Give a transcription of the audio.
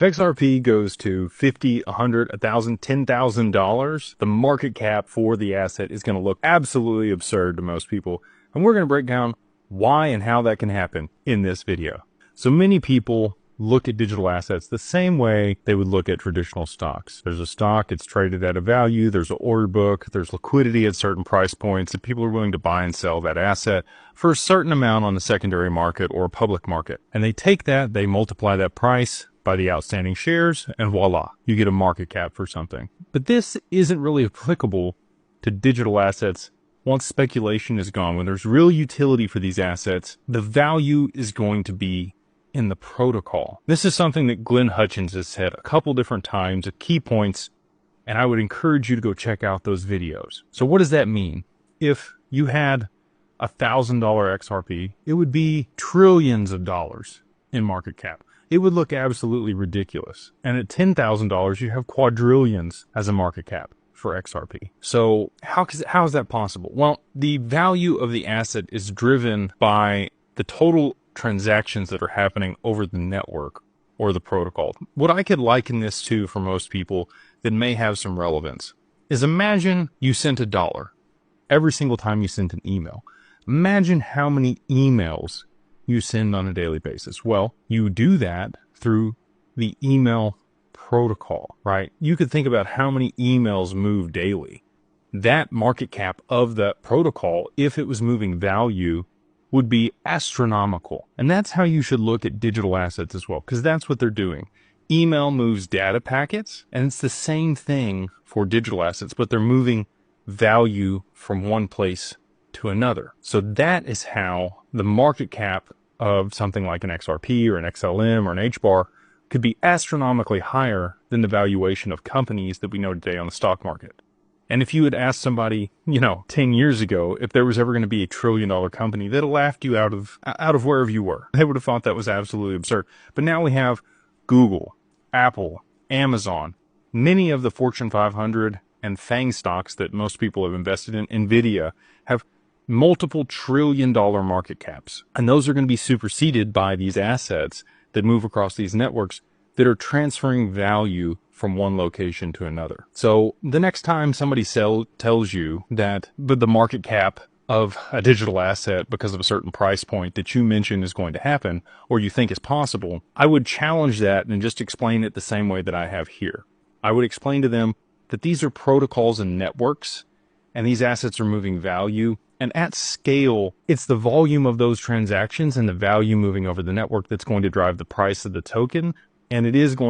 If XRP goes to $50, $100, $1,000, $10,000, the market cap for the asset is going to look absolutely absurd to most people. And we're going to break down why and how that can happen in this video. So many people look at digital assets the same way they would look at traditional stocks. There's a stock, it's traded at a value, there's an order book, there's liquidity at certain price points, and people are willing to buy and sell that asset for a certain amount on the secondary market or public market. And they take that, they multiply that price by the outstanding shares, and voila, you get a market cap for something. But this isn't really applicable to digital assets. Once speculation is gone, when there's real utility for these assets, the value is going to be in the protocol. This is something that Glenn Hutchins has said a couple different times at key points, and I would encourage you to go check out those videos. So what does that mean? If you had $1,000 XRP, it would be trillions of dollars in market cap. It would look absolutely ridiculous. And at $10,000, you have quadrillions as a market cap for XRP. So how is that possible? Well, the value of the asset is driven by the total transactions that are happening over the network or the protocol. What I could liken this to for most people that may have some relevance is imagine you sent $1 every single time you sent an email. Imagine how many emails you send on a daily basis. Well, you do that through the email protocol, right? You could think about how many emails move daily. That market cap of that protocol, if it was moving value, would be astronomical. And that's how you should look at digital assets as well, because that's what they're doing. Email moves data packets, and it's the same thing for digital assets, but they're moving value from one place to another. So that is how the market cap of something like an XRP or an XLM or an HBAR could be astronomically higher than the valuation of companies that we know today on the stock market. And if you had asked somebody, 10 years ago, if there was ever going to be $1 trillion company, they'd have laughed you out of wherever you were. They would have thought that was absolutely absurd. But now we have Google, Apple, Amazon, many of the Fortune 500 and FANG stocks that most people have invested in, NVIDIA, have multiple $1 trillion market caps. And those are going to be superseded by these assets that move across these networks that are transferring value from one location to another. So the next time somebody tells you that the market cap of a digital asset because of a certain price point that you mention is going to happen or you think is possible, I would challenge that and just explain it the same way that I have here. I would explain to them that these are protocols and networks, and these assets are moving value. And at scale, it's the volume of those transactions and the value moving over the network that's going to drive the price of the token. And it is going to